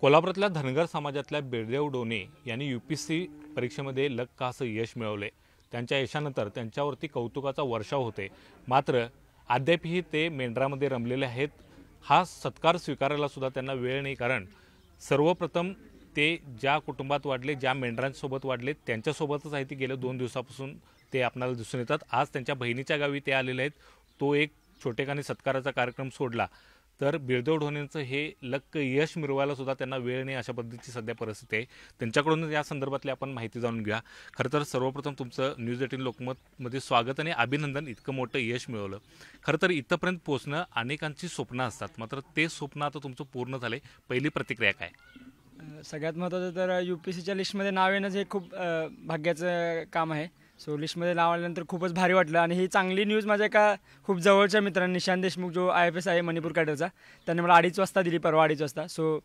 कोल्हापुरातल्या धनगर समाजातल्या बिरदेव डोने यांनी UPSC परीक्षेमध्ये लक्क असं यश मिळवले। त्यांच्या यशानंतर त्यांच्यावरती कौतुकाचा वर्षाव होते। मात्र अद्यापही ते मेंढरामध्ये रमलेले आहेत। हा सत्कार स्वीकारायला सुद्धा त्यांना वेळ नाही, कारण सर्वप्रथम ते ज्या कुटुंबात वाढले, ज्या मेंढरांसोबत वाढले, त्यांच्यासोबतच आहे ती गेल्या 2 दिवसापासून ते आपल्याला दिसून येतात। आज त्यांच्या बहिणीच्या गावी ते आलेले आहेत। तो एक छोटेखानी सत्काराचा कार्यक्रम सोडला तर बिरदेव डोनेंचं हे लक्क यश मिळवायला सुद्धा त्यांना वेळ नाही, अशा पद्धतीची सध्या परिस्थिती आहे। त्यांच्याकडून या संदर्भातली आपण माहिती जाणून घ्या। खरं तर सर्वप्रथम तुमचं न्यूज 18 लोकमतमध्ये स्वागत आणि अभिनंदन। इतकं मोठं यश मिळवलं। खरं तर इथपर्यंत पोहोचणं अनेकांची स्वप्न असतात, मात्र ते स्वप्न आता तुमचं पूर्ण झालंय। पहिली प्रतिक्रिया काय? सगळ्यात महत्त्वाचं तर UPSCच्या लिस्टमध्ये नाव येणं हे खूप भाग्याचं काम आहे। सो लिस्टमध्ये नाव आल्यानंतर खूपच भारी वाटलं आणि ही चांगली न्यूज माझ्या एका खूप जवळच्या मित्रांनी, निशांत देशमुख जो IFS आहे मणिपूर कॅडरचा, त्यांनी मला 2:30 वाजता दिली, परवा 2:30 वाजता। सो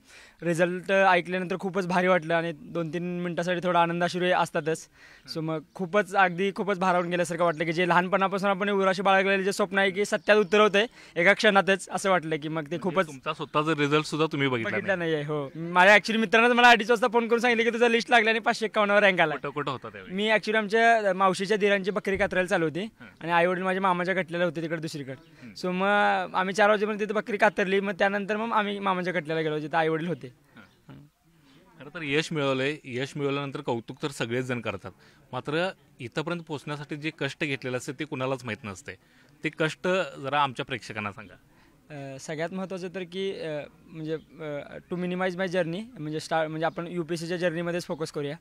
रिझल्ट ऐकल्यानंतर खूपच भारी वाटलं आणि 2-3 मिनटासाठी थोडा आनंदाश्रू असतातच। सो मग खूपच भारावून गेल्यासारखं वाटलं की जे लहानपणापासून आपण उराशी बाळगलेले जे स्वप्न आहे की सत्यात उतरवतंय एका क्षणातच, असं वाटलं की मग ते खूपच। तुमचा स्वतःचा रिझल्ट सुद्धा तुम्ही बघितला नाही आहे? हो, माझ्या ॲक्च्युली मित्रांनं मला 2:30 वाजता फोन करून सांगितलं की तुझा लिस्ट लागला आणि 551 वर रँक आला। कुठं होता त्यावेळी? मी ॲक्च्युली आमच्या मावशीच्या दिरांची बकरी कातरायला चालू होती आणि आईवडील माझ्या मामाच्या कटल्याला होते तिकडे दुसरीकडे। सो मग आम्ही 4 वाजेपर्यंत तिथे बकरी कातरली। मग त्यानंतर मग आम्ही मामाच्या कटल्याला गेलो जिथे आईवडील होते। खरं तर यश मिळवलंय। यश मिळवल्यानंतर कौतुक तर सगळेच जण करतात, मात्र इथपर्यंत पोहोचण्यासाठी जे कष्ट घेतलेले असते ते कुणालाच माहीत नसते। ते कष्ट जरा आमच्या प्रेक्षकांना सांगा। सगळ्यात महत्त्वाचं तर की म्हणजे टू मिनिमाइज माय जर्नी, म्हणजे आपण UPSCच्या जर्नीमध्येच फोकस करूया।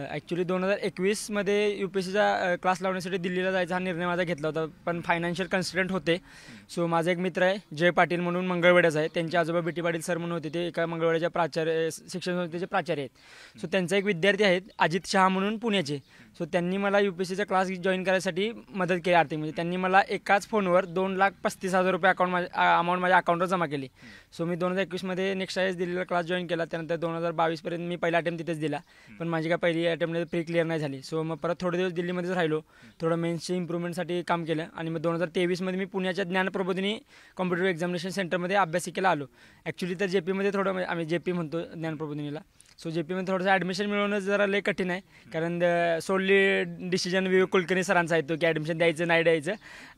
ॲक्च्युली 2021 मध्ये UPSCचा क्लास लावण्यासाठी दिल्लीला जायचा हा निर्णय माझा घेतला होता, पण फायनान्शियल कन्स्ट्रेंट होते। सो माझा एक मित्र आहे जय पाटील म्हणून, मंगळवेढ्याचा आहे, त्यांचे आजोबा BT पाटील सर म्हणून होते, ते एका मंगळवेढ्याच्या शिक्षण संस्थेचे प्राचार्य आहेत। सो त्यांचा एक विद्यार्थी आहेत अजित शहा म्हणून पुण्याचे। सो त्यांनी मला UPSCचा क्लास जॉईन करायसाठी मदत केली आर्थिक, म्हणजे त्यांनी मला एकाच फोनवर 2,35,000 रुपये अमाऊंट माझ्या अकाउंटवर जमा केली। सो मी 2021 मध्ये नेक्स्ट IAS दिल्लीला क्लास जॉईन केला। त्यानंतर 2022 पर्यंत मी पहिला अटेम्प्ट तिथेच दिला, पण माझी काय पहिली अटेम्प्टमध्ये प्री क्लिअर नाही झाली। सो मग परत थोडे दिवस दिल्लीमध्येच राहिलो, थोडं मेन्सच्या इम्प्रूव्हमेंटसाठी काम केलं आणि मग 2023 मध्ये मी पुण्याच्या ज्ञानप्रबोधिनी कॉम्पिटेटिव्ह एक्झामिनेशन सेंटरमध्ये अभ्यासिकेला आलो। ॲक्च्युली तर JP मध्ये थोडं, आम्ही JP म्हणतो ज्ञानप्रबोधिनीला। सो JP मध्ये थोडंसं ॲडमिशन मिळवणं जरा लय कठीण आहे, कारण सोडली डिसिजन विवेक कुलकर्णी सरांचा येतो की ॲडमिशन द्यायचं नाही द्यायचं।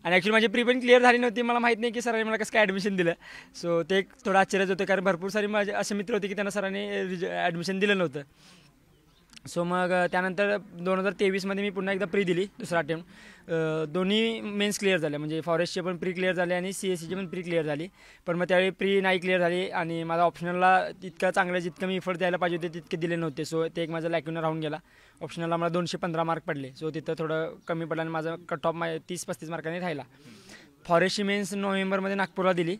आणि ॲक्च्युली माझी प्री पण क्लिअर झाली नव्हती, मला माहीत नाही की सरांनी मला कसं काय ॲडमिशन दिलं। सो ते एक थोडं आश्चर्यच होतं, कारण भरपूर सारे माझे असे मित्र होते की त्यांना सरांनी ॲडमिशन दिलं नव्हतं। सो मग त्यानंतर 2023 मध्ये मी पुन्हा एकदा प्री दिली, दुसरा अटेम्प्ट। दोन्ही मेन्स क्लिअर झाले, म्हणजे फॉरेस्टचे पण प्री क्लिअर झाले आणि CSEची पण प्री क्लिअर झाली। पण मग त्यावेळी प्री नाही क्लिअर झाली आणि माझा ऑप्शनलला तितकं चांगलं जितकं मी इफर्ट द्यायला पाहिजे होते तितके दिले नव्हते। सो ते एक माझा लॅक्युनर राहून गेला। ऑप्शनलला मला 215 मार्क पडले। सो तिथं थोडं कमी पडलं आणि माझा कट ऑफ 30-35 मार्कांनी राहिला। फॉरेस्टची मेन्स नोव्हेंबरमध्ये नागपूरला दिली।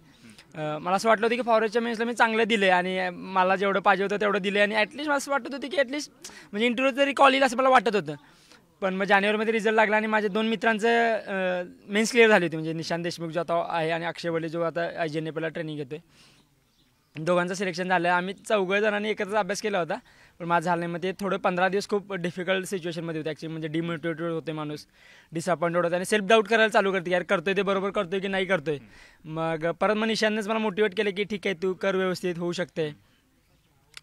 मला असं वाटलं होतं की फॉरेस्टच्या मेन्सला मी चांगलं दिलं आणि मला जेवढं पाहिजे होतं तेवढं दिलं आणि ॲटलिस्ट मला असं वाटत होतं की ॲटलिस्ट म्हणजे इंटरव्ह्यू तरी कॉल येईल असं मला वाटत होतं। पण मग जानेवारीमध्ये रिझल्ट लागला आणि माझ्या 2 मित्रांचं मेन्स क्लिअर झाली होती, म्हणजे निशांत देशमुख जो आता आहे आणि अक्षय वडे जो आता IGNAPला ट्रेनिंग घेतोय, दोघांचं सिलेक्शन झालं। आम्ही 4 जणांनी एकत्र अभ्यास केला होता, पण माझं झालं नाही। मग ते थोडं 15 दिवस खूप डिफिकल्ट सिच्युएशनमध्ये होते ॲक्च्युली, म्हणजे डिमोटिवेटेड होते माणूस, डिसअपॉइंटेड होतं आणि सेल्फ डाऊट करायला चालू करते, यार करतोय ते बरोबर करतोय की नाही करतोय। मग परत मग निशांतनेच मला मोटिवेट केलं की ठीक आहे, तू कर, व्यवस्थित होऊ शकते।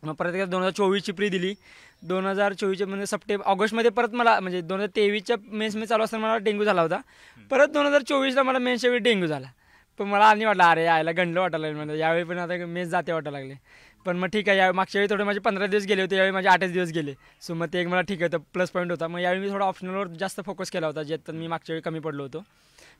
मग परत एकदा 2024ची प्री दिली। 2024 म्हणजे ऑगस्टमध्ये परत मला, म्हणजे 2023च्या मेन्स चालू असताना मला डेंग्यू झाला होता। परत 2024ला मला मेन्सच्या वेळी डेंग्यू झाला, पण मला आणि वाटलं अरे यायला गंडलं वाटायला लागलं, म्हणजे यावेळी पण आता मेन्स जाते वाटायला लागले। पण मग ठीक आहे, यावेळी मागच्या वेळी थोडे माझे 15 दिवस गेले होते, यावेळी माझे 8 दिवस गेले। सो मग ते एक मला ठीक होतं, प्लस पॉईंट होता। मग यावेळी मी थोडा ऑप्शनलवर जास्त फोकस केला होता, ज्यात मी मागच्या वेळी कमी पडलो होतो।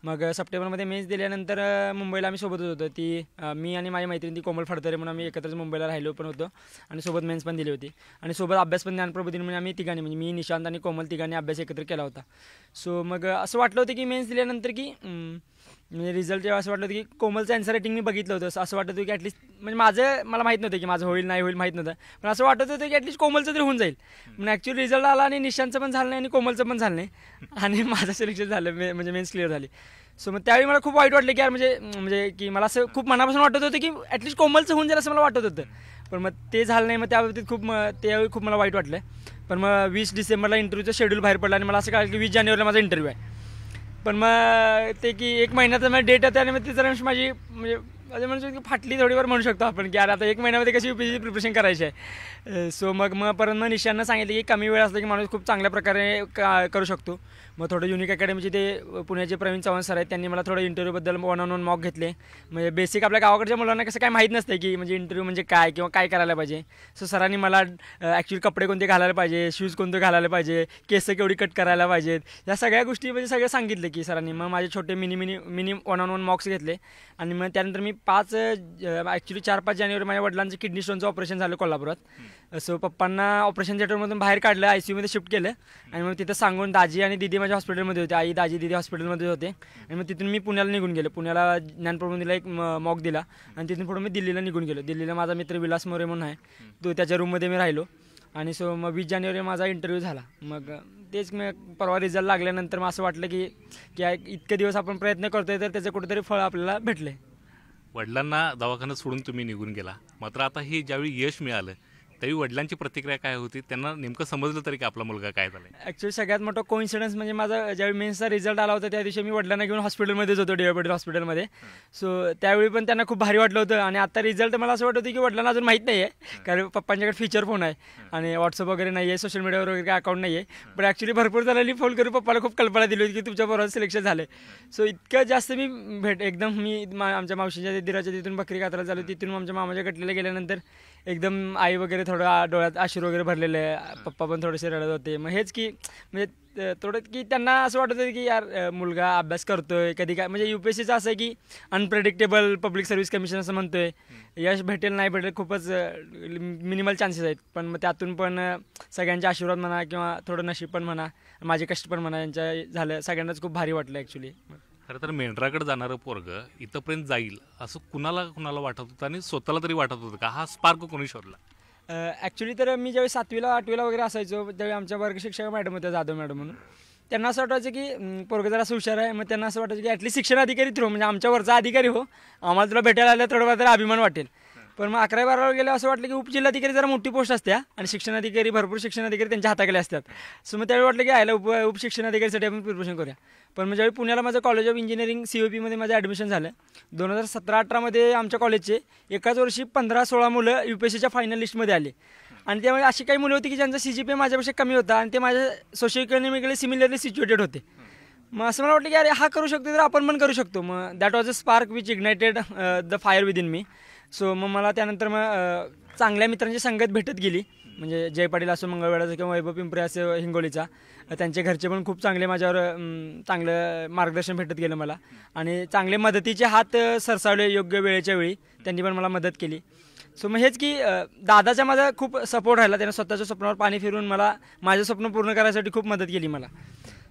मग सप्टेंबरमध्ये मेन्स दिल्यानंतर मुंबईला आम्ही सोबतच होतो, ती मी आणि माझी मैत्रीण ती कोमल फडतरे म्हणून आम्ही एकत्रच मुंबईला राहिलो पण होतो आणि सोबत मेन्स पण दिली होती आणि सोबत अभ्यास पण ज्ञानप्रबोधिनी म्हणजे आम्ही तिघांनी, म्हणजे मी, निशांत आणि कोमल तिघांनी अभ्यास एकत्र केला होता। सो मग असं वाटलं होतं की मेन्स दिल्यानंतर की म्हणजे रिझल्ट जेव्हा असं वाटलं होतं की कोमलचं आन्सर रायटिंग मी बघितलं होतं, असं वाटत होतं की ॲटलिस्ट, म्हणजे मला माहीत नव्हतं की माझं होईल नाही होईल माहीत नव्हतं, पण असं वाटत होतं की ॲटलिस्ट कोमलचं तरी होऊन जाईल। पण ॲक्च्युअली रिझल्ट आला आणि निशांतचं पण झालं नाही आणि कोमलचं पण झालं नाही आणि माझं सिलेक्शन झालं, म्हणजे मेन्स क्लिअर झाली। सो मग त्यावेळी मला खूप वाईट वाटलं की यार, म्हणजे की मला असं खूप मनापासून वाटत होतं की ॲटलिस्ट कोमलचं होऊन जाईल असं मला वाटत होतं, पण मग ते झालं नाही। मग त्याबाबतीत त्यावेळी खूप मला वाईट वाटलं। पण मग 20 डिसेंबरला इंटरव्ह्यूचं शेड्यूल बाहेर पडलं आणि मला असं कळलं की 20 जानेवारीला माझा इंटरव्ह्यू आहे। पण मग ते की 1 महिन्याचा माझा डेट होता आणि मग ती जरा माझी म्हणजे म्हणजे म्हणू शकतो फाटली थोडीफार म्हणू शकतो आपण की आता 1 महिन्यामध्ये कशी UPSC प्रिपरेशन करायची आहे. सो मग परत निशांना सांगितलं की कमी वेळ असला की माणूस खूप चांगल्या प्रकारे करू शकतो. मग थोडं युनिक अकॅडमीचे ते पुण्याचे प्रवीण चव्हाण सर आहेत, त्यांनी मला थोडं इंटरव्ह्यूबद्दल 1-on-1 मॉक घेतले. म्हणजे बेसिक आपल्या गावाकडच्या मुलांना कसं काय माहीत नसतं की म्हणजे इंटरव्ह्यू म्हणजे काय किंवा काय करायला पाहिजे. सो सरांनी मला ॲक्च्युली कपडे कोणते घालायला पाहिजे, शूज कोणते घालायला पाहिजे, केस केवढी कट करायला पाहिजेत, या सगळ्या गोष्टी म्हणजे सगळं सांगितलं की सरांनी. मग माझे छोटे मिनी 1-on-1 मॉक्स घेतले. आणि मग त्यानंतर मी 4-5 जानेवारी माझ्या वडिलांचं किडनी स्टोनचं ऑपरेशन झालं कोल्हापुरात. सो पप्पांना ऑपरेशन थिएटरमधून बाहेर काढलं, ICUमध्ये शिफ्ट केलं. आणि मग तिथं सांगून दाजी आणि दीदी माझ्या हॉस्पिटलमध्ये होते, आई दाजी दीदी हॉस्पिटलमध्ये होते. आणि मग तिथून मी पुण्याला निघून गेलो. पुण्याला ज्ञानप्रबोधिनीला एक मॉक दिला आणि तिथून पुढे मी दिल्लीला निघून गेलो. दिल्लीला माझा मित्र विलास मोरे म्हणून आहे, तो त्याच्या रूममध्ये मी राहिलो. आणि सो मग 20 जानेवारी माझा इंटरव्ह्यू झाला. मग तेच मग परवा रिझल्ट लागल्यानंतर मग असं वाटलं की इतके दिवस आपण प्रयत्न करतोय तर त्याचं कुठेतरी फळ आपल्याला भेटले. वडिलांना दवाखान्यात सोडून तुम्ही निघून गेला, मात्र आता ही ज्यावेळी यश मिळालं त्यावेळी वडिलांची प्रतिक्रिया काय होती? त्यांना नेमकं समजलं तरी की आपला मुलगा काय झाला? ॲक्च्युली सगळ्यात मोठा कोइन्सिडन्स म्हणजे माझा ज्यावेळी मेन्सचा रिझल्ट आला होता त्या दिवशी मी वडिलांना घेऊन हॉस्पिटलमध्येच होतो, DY पाटील हॉस्पिटलमध्ये. सो त्यावेळी पण त्यांना खूप भारी वाटलं होतं. आणि आता रिझल्ट मला असं वाटत होतं की वडिलांना अजून माहीत नाही आहे, कारण पप्पांच्याकडे फीचर फोन आहे आणि व्हॉट्सअप वगैरे नाही आहे, सोशल मीडियावर वगैरे काय अकाउंट नाही आहे. पण ॲक्च्युली भरपूर जणांनी फोन करून पप्पाला खूप कल्पना दिली होती की तुमच्या बरोबर सिलेक्शन झालं. सो इतकं जास्त मी आमच्या मावशीच्या दिराच्या तिथून बकरी कात्राला झालो, तिथून आमच्या मामाच्या गटलेला गेल्यानंतर एकदम आई वगैरे थोडं डोळ्यात अश्रू वगैरे भरलेले, पप्पा पण थोडेसे रडत होते. मग हेच की म्हणजे थोडं की त्यांना असं वाटत होतं की यार मुलगा अभ्यास करतोय, कधी काय म्हणजे UPSCचं असं आहे की अनप्रेडिक्टेबल पब्लिक सर्व्हिस कमिशन असं म्हणतोय. यश भेटेल नाही भेटेल खूपच मिनिमल चान्सेस आहेत. पण मग त्यातून पण सगळ्यांचे आशीर्वाद म्हणा किंवा थोडं नशीब पण म्हणा, माझे कष्ट पण म्हणा, यांच्या झालं सगळ्यांनाच खूप भारी वाटलं ॲक्च्युली. खरं तर मेंढराकडे जाणारं पोरगं इथंपर्यंत जाईल असं कुणाला वाटत होतं आणि स्वतःला तरी वाटत होतं का? हा स्पार्क कोणी शोधला? ॲक्च्युली तर मी ज्यावेळी 7वीला 8वीला वगैरे असायचो त्यावेळी आमच्या वर्ग शिक्षक मॅडम होत्या, जाधव मॅडम म्हणून. त्यांना असं वाटायचं की पोरगं जरा असं हुशार आहे. मग त्यांना असं वाटायचं की ॲटलीस्ट शिक्षण अधिकारी थ्रू म्हणजे आमच्या वरचा अधिकारी हो, आम्हाला तुला भेटायला आलं थोडंफार तरी अभिमान वाटेल. पण मग 11वी-12वीला गेलं असं वाटलं की उपजिल्हाधिकारी जरा मोठी पोस्ट असते आणि शिक्षणाधिकारी भरपूर शिक्षणाधिकारी त्यांच्या हाताखाली असतात. सो मग त्यावेळी वाटलं की आयला उपशिक्षणाधिकारीसाठी आपण प्रिपरेशन करूया. पण मग ज्यावेळी पुण्याला माझं कॉलेज ऑफ इंजिनिअरिंग COPमध्ये माझं ॲडमिशन झालं 2017-18मध्ये आमच्या कॉलेजचे एकाच वर्षी 15-16 मुलं UPSCच्या फायनल लिस्टमध्ये आले. आणि त्यामुळे अशी काही मुलं होती की ज्यांचा CGPA माझ्यापेक्षा कमी होता आणि ते माझ्या सोशो इकॉनॉमिकली सिमिलरली सिच्युएटेड होते. मग असं मला वाटलं की अरे हा करू शकतो तर आपण पण करू शकतो. मग that was a spark which ignited the fire within me. So मग मला त्यानंतर मग चांगल्या मित्रांची संगत भेटत गेली. म्हणजे जय पाटील असो मंगळवेढाचा किंवा वैभव पिंपरे असो हिंगोलीचा, त्यांचे घरचे पण खूप चांगले माझ्यावर चांगलं मार्गदर्शन भेटत गेलं मला. आणि चांगले मदतीचे हात सरसावले योग्य वेळेच्या वेळी, त्यांनी पण मला मदत केली. सो मग हेच की दादाचा माझा खूप सपोर्ट राहिला. त्यानं स्वतःच्या स्वप्नावर पाणी फिरून मला माझं स्वप्न पूर्ण करायसाठी खूप मदत केली मला.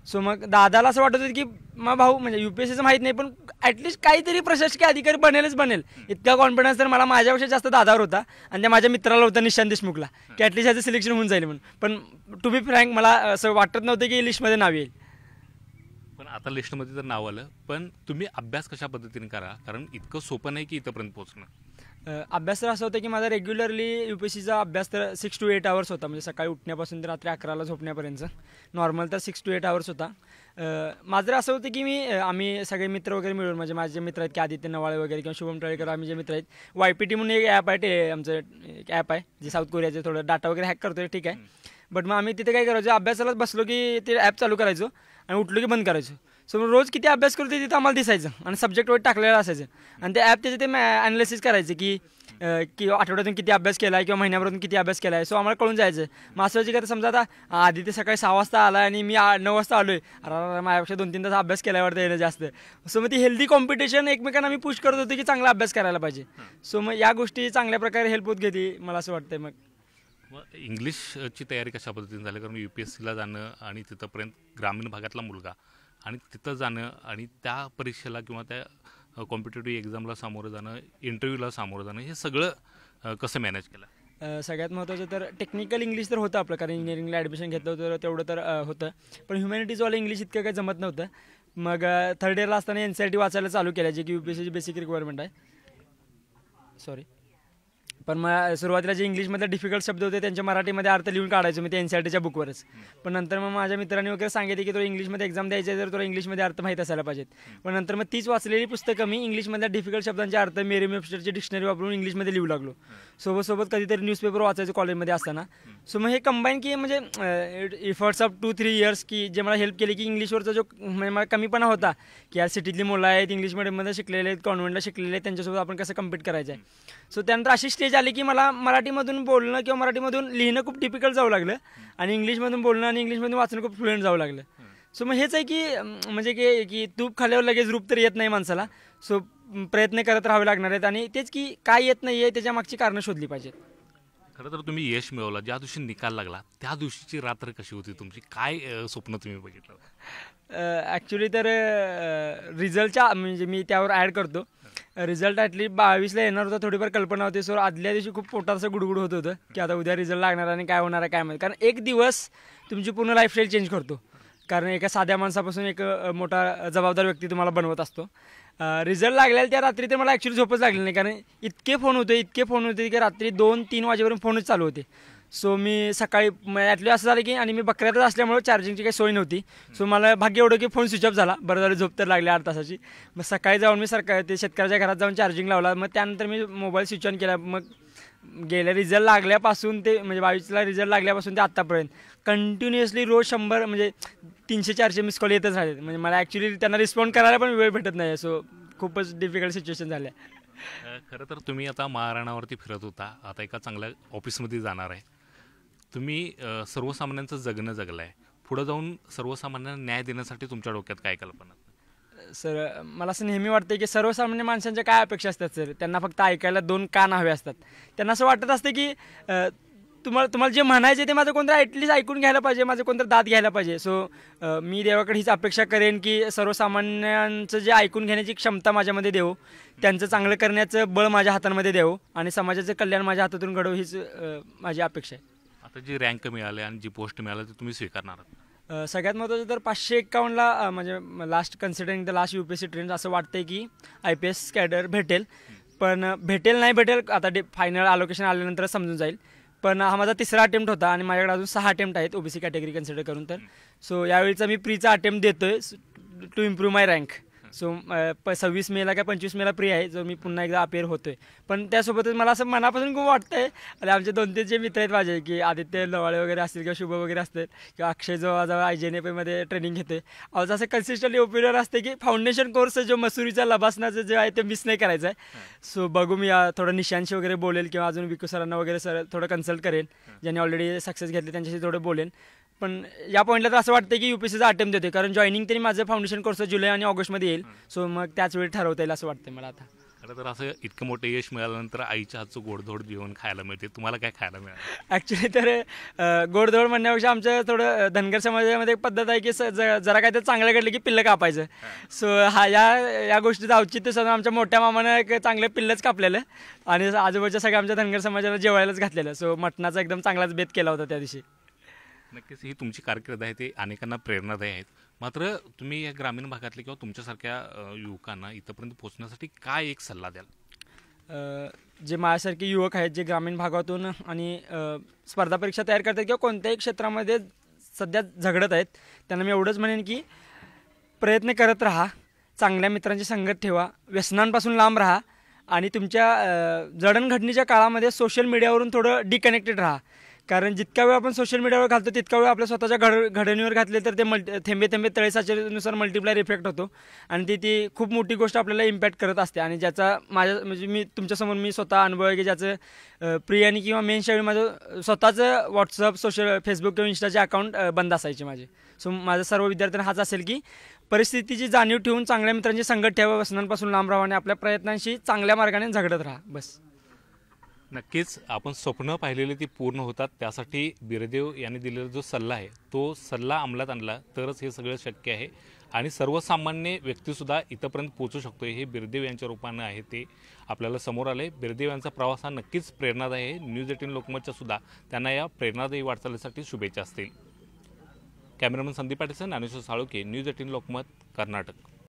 सो मग दादाला असं वाटत होतं की मग भाऊ म्हणजे UPSCचं माहीत नाही पण ॲटलिस्ट काहीतरी प्रशासकीय अधिकारी बनेल. इतका कॉन्फिडन्स तर मला माझ्यापेक्षा जास्त दादावर होता आणि त्या माझ्या मित्राला होता निशांत देशमुखला की ॲटलिस्ट ह्याचं सिलेक्शन होऊन जाईल म्हणून. पण टू बी फ्रँक मला असं वाटत नव्हतं की लिस्टमध्ये नाव येईल. पण आता लिस्टमध्ये तर नाव आलं, पण तुम्ही अभ्यास कशा पद्धतीने करा? कारण इतकं सोपं नाही की इथंपर्यंत पोहोचणं. अभ्यास तर असं होतं की माझा रेग्युलरली UPSCचा अभ्यास तर 6 to 8 hours होता. म्हणजे सकाळी उठण्यापासून तर रात्री 11ला झोपण्यापर्यंत नॉर्मल तर 6 to 8 hours होता. माझं असं होतं की आम्ही सगळे मित्र वगैरे मिळून म्हणजे माझे मित्र आहेत की आदित्य नवाळे वगैरे किंवा शुभम टळेकर, आम्ही जे मित्र आहेत, YPT म्हणून एक ॲप आहे, आमचं एक ॲप आहे जे साऊथ कोरियाचे थोडं डाटा वगैरे हॅक करतो, ठीक आहे. बट मग आम्ही तिथे काय करायचो, अभ्यासालाच बसलो की ते ॲप चालू करायचो आणि उठलो की बंद करायचो. सो रोज किती अभ्यास करतो तिथं आम्हाला दिसायचं आणि सब्जेक्ट वर टाकलेलं असायचं. आणि ते ॲप त्याचे ते ॲनालिसिस करायचे की आठवड्यातून किती अभ्यास केला आहे किंवा महिन्याभरातून किती अभ्यास केला आहे. सो आम्हाला कळून जायचं. मग असं की समजा आता आधी ते सकाळी 6 वाजता आला आणि मी 9 वाजता आलो आहे, अरे माझ्यापेक्षा 2-3 तास अभ्यास केला वाटतं येणं जास्त. सो मग ती हेल्दी कॉम्पिटिशन एकमेकांना मी पुश करत होतो की चांगला अभ्यास करायला पाहिजे. सो मग या गोष्टी चांगल्या प्रकारे हेल्प होत घेतली मला असं वाटतंय. मग इंग्लिशची तयारी कशा पद्धतीने झाली? कारण UPSCला जाणं आणि तिथंपर्यंत ग्रामीण भागातला मुलगा आणि तिथं जाणं आणि त्या परीक्षेला किंवा त्या कॉम्पिटेटिव्ह एक्झामला सामोरं जाणं, इंटरव्ह्यूला सामोरं जाणं, हे सगळं कसं मॅनेज केलं? सगळ्यात महत्त्वाचं तर टेक्निकल इंग्लिश तर होतं आपलं, कारण इंजिनिअरिंगला ॲडमिशन घेतलं होतं तेवढं तर होतं. पण ह्युमॅनिटीजवालं इंग्लिश इतकं काही जमत नव्हतं. मग थर्ड इयरला असताना NCERT वाचायला चालू केलं, जे की UPSCची बेसिक रिक्वायरमेंट आहे. सॉरी. पण मग सुरुवातीला जे इंग्लिशमधले डिफिकल्ट शब्द होते त्यांचे मराठीमध्ये अर्थ लिहून काढायचो मी ते NCERTच्या बुकवरच. पण नंतर मग माझ्या मित्रांनी वगैरे सांगितले की तुला इंग्लिशमध्ये एक्झाम द्यायची आहे तर तुला इंग्लिशमध्ये अर्थ माहीत असायला पाहिजेत. पण नंतर मग तीच वाचलेली पुस्तकं मी इंग्लिशमधल्या डिफिकल्ट शब्दांचे अर्थ मेरियम वेबस्टरची डिक्शनरी वापरून इंग्लिशमध्ये लिहू लागलो. सोबत कधीतरी न्यूजपेपर वाचायचो कॉलेजमध्ये असताना. सो मग हे कंबाईन की म्हणजे इफर्ट्स ऑफ 2-3 इयर्स की जे मला हेल्प केले की इंग्लिशवरचा जो म्हणजे मला कमीपणा होता की यार सिटीतली मुलं आहेत इंग्लिश मिडियममध्ये शिकलेले आहेत कॉन्व्हेंटला शिकलेले आहेत त्यांच्यासोबत आपण कसं कम्पीट करायचं आहे. सो त्यानंतर अशी स्टेज आली की मला मराठीमधून बोलणं किंवा मराठीमधून लिहिणं खूप डिफिकल्ट जाऊ लागलं आणि इंग्लिशमधून बोलणं आणि इंग्लिशमधून वाचणं खूप फ्लुएंट जाऊ लागलं. सो मग हेच आहे की म्हणजे की तूप खाल्यावर लगेच रूप तर येत नाही माणसाला. सो प्रयत्न करत राहावे लागणार आहेत आणि तेच की काय येत नाही आहे त्याच्या मागची कारणं शोधली पाहिजेत. खरं तर तुम्ही यश मिळवलं, ज्या दिवशी निकाल लागला त्या दिवशीची रात्र कशी होती तुमची, काय स्वप्न तुम्ही बघितलं? ॲक्च्युली तर रिझल्टच्या म्हणजे मी त्यावर ॲड करतो. रिझल्ट ॲटलीस्ट 22ला येणार होता, थोडीफार कल्पना होती. सो आदल्या दिवशी खूप पोटात असं गुडगुड होत होतं की आता उद्या रिझल्ट लागणार आणि काय होणार आहे काय माहिती. कारण एक दिवस तुमची पूर्ण लाईफस्टाईल चेंज करतो. कारण एका साध्या माणसापासून एक मोठा जबाबदार व्यक्ती तुम्हाला बनवत असतो. रिझल्ट लागलेला त्या रात्री तर मला ॲक्च्युली झोपच लागली नाही. कारण इतके फोन होते की रात्री 2-3 वाजेपर्यंत फोनच चालू होते. सो मी सकाळी ॲटली असं झालं की आणि मी बकऱ्यातच असल्यामुळे चार्जिंगची काही सोय नव्हती. सो मला भाग्य एवढं की फोन स्विच ऑफ झाला. बरं झालं झोप तर लागली 8 तासाची. मग सकाळी जाऊन मी ते शेतकऱ्याच्या घरात जाऊन चार्जिंग लावला. मग त्यानंतर मी मोबाईल स्विच ऑन केला. मग गेल्या रिझल्ट लागल्यापासून ते म्हणजे 22ला रिझल्ट लागल्यापासून ते आत्तापर्यंत कंटिन्युअसली रोज 100 म्हणजे 300-400 मिस कॉल येतच राहतात. म्हणजे मला ॲक्च्युली त्यांना रिस्पॉन्ड करायला पण वेळ भेटत नाही. सो खूपच डिफिकल्ट सिच्युएशन झालं आहे. खरं तर तुम्ही आता महाराणावरती फिरत होता, आता एका चांगल्या ऑफिसमध्ये जाणार आहे. तुम्ही सर्वसामान्यांचं जगणं जगलं आहे. पुढं जाऊन सर्वसामान्यांना न्याय देण्यासाठी तुमच्या डोक्यात काय कल्पना? सर मला असं नेहमी वाटतं की सर्वसामान्य माणसांच्या काय अपेक्षा असतात सर. त्यांना फक्त ऐकायला 2 कान हवे असतात. त्यांना असं वाटत असतं की तुम्हाला जे म्हणायचे ते माझं कोणतं ॲटलिस्ट ऐकून घ्यायला पाहिजे, माझं कोणतं दाद घ्यायला पाहिजे. सो मी देवाकडे हीच अपेक्षा करेन की सर्वसामान्यांचं जे ऐकून घेण्याची क्षमता माझ्यामध्ये देऊ, त्यांचं चांगलं करण्याचं बळ माझ्या हातांमध्ये देऊ आणि समाजाचं कल्याण माझ्या हातातून घडवू हीच माझी अपेक्षा आहे. आता जी रँक मिळाली आणि जी पोस्ट मिळाली ती तुम्ही स्वीकारणार आहात? सगळ्यात महत्त्वाचं तर 551ला म्हणजे last considering the last UPSC trend असं वाटतंय की IPS कॅडर भेटेल. पण भेटेल आता फायनल अलोकेशन आल्यानंतर समजून जाईल. पण हा माझा 3रा अटेम्प्ट होता आणि माझ्याकडे अजून 6 अटेम्प्ट आहेत OBC कॅटेगरी कन्सिडर करून. तर सो यावेळीचा मी प्रीचा अटेम्प्ट देतोय to improve my rank. So 26 मेला का 25 मेला प्री आहे जो मी पुन्हा एकदा अपेअर होतोय. पण त्यासोबतच मला असं मनापासून खूप वाटतंय आणि आमचे 2-3 जे मित्र आहेत माझे की आदित्य लवाळे वगैरे असतील किंवा शुभ वगैरे असतील किंवा अक्षय जो IGNAP ट्रेनिंग घेतोय. आज असं कन्सिस्टंटली ओपिनियन असते की फाउंडेशन कोर्स जो मसुरीचा लबासनाचं जे आहे ते मिस नाही करायचं आहे. सो बघू मी थोडं निशांशी वगैरे बोलेल किंवा अजून विकू सरांना वगैरे सर थोडं कन्सल्ट करेन ज्यांनी ऑलरेडी सक्सेस घेतले त्यांच्याशी थोडं बोलेन. पण या पॉईंटला तर असं वाटतं की UPSCचा अटेम्प्ट देते कारण जॉईनिंग तरी माझं फाउंडेशन कोर्स जुलै आणि ऑगस्टमध्ये येईल. सो मग त्याच वेळी ठरवता येईल असं वाटतं मला आता. खरं तर असं इतकं मोठं यश मिळाल्यानंतर आईच्या हातचं गोडधोड जेवण खायला मिळते, तुम्हाला काय खायला मिळालं? ॲक्च्युली तर गोडधोड म्हणण्यापेक्षा आमचं थोडं धनगर समाजामध्ये एक पद्धत आहे की जरा काय तर चांगलं घडलं की पिल्लं कापायचं. सो या गोष्टीचं औचित्य साधून आमच्या मोठ्या मामानं एक चांगलं पिल्लंच कापलेलं आणि आजूबाजूच्या सगळ्या आमच्या धनगर समाजाला जेवायलाच घातलेलं. सो मटणाचा एकदम चांगलाच बेत केला होता त्या दिवशी. नक्कीच ही तुमची कारकीर्द आहे ते अनेकांना प्रेरणादायी आहेत. मात्र तुम्ही या ग्रामीण भागातले किंवा तुमच्यासारख्या युवकांना इथंपर्यंत पोहोचण्यासाठी काय एक सल्ला द्याल? जे माझ्यासारखे युवक आहेत जे ग्रामीण भागातून आणि स्पर्धा परीक्षा तयार करतात किंवा कोणत्याही क्षेत्रामध्ये सध्या झगडत आहेत त्यांना मी एवढंच म्हणेन की प्रयत्न करत राहा, चांगल्या मित्रांची संगत ठेवा, व्यसनांपासून लांब राहा आणि तुमच्या जडणघडणीच्या काळामध्ये सोशल मीडियावरून थोडं डिकनेक्टेड राहा. कारण जितका वेळ आपण सोशल मीडियावर घालतो तितका वेळ आपल्या स्वतःच्या घडणीवर घातले तर ते थेंबे थेंबे तळेसाचेनुसार मल्टिप्लायर इफेक्ट होतो आणि ती खूप मोठी गोष्ट आपल्याला इम्पॅक्ट करत असते. आणि ज्याचा म्हणजे मी तुमच्यासमोर मी स्वतः अनुभव आहे की ज्याचं प्री आणि किंवा मेन शाळी माझं स्वतःचं व्हॉट्सअप फेसबुक किंवा इंस्टाचे अकाउंट बंद असायचे माझे. सो माझं सर्व विद्यार्थ्यांना हाच असेल की परिस्थितीची जाणीव ठेवून चांगल्या मित्रांची संगत ठेवा, व्यसनांपासून लांब राहा आणि आपल्या प्रयत्नांशी चांगल्या मार्गाने झगडत राहा. बस. नक्कीच आपण स्वप्न पाहिलेली ती पूर्ण होतात. त्यासाठी बिरदेव यांनी दिलेला जो सल्ला आहे तो सल्ला अंमलात आणला तरच हे सगळं शक्य आहे आणि सर्वसामान्य व्यक्तीसुद्धा इथंपर्यंत पोहोचू शकतो. हे बिरदेव यांच्या रूपानं आहे ते आपल्याला समोर आले. बिरदेव यांचा प्रवास हा नक्कीच प्रेरणादायी आहे. न्यूज 18 लोकमतच्या सुद्धा त्यांना या प्रेरणादायी वाटचालीसाठी शुभेच्छा असतील. Cameraman Sandeep Patil, Dnyaneshwar Salunkhe, news 18 Lokmat, Karnataka.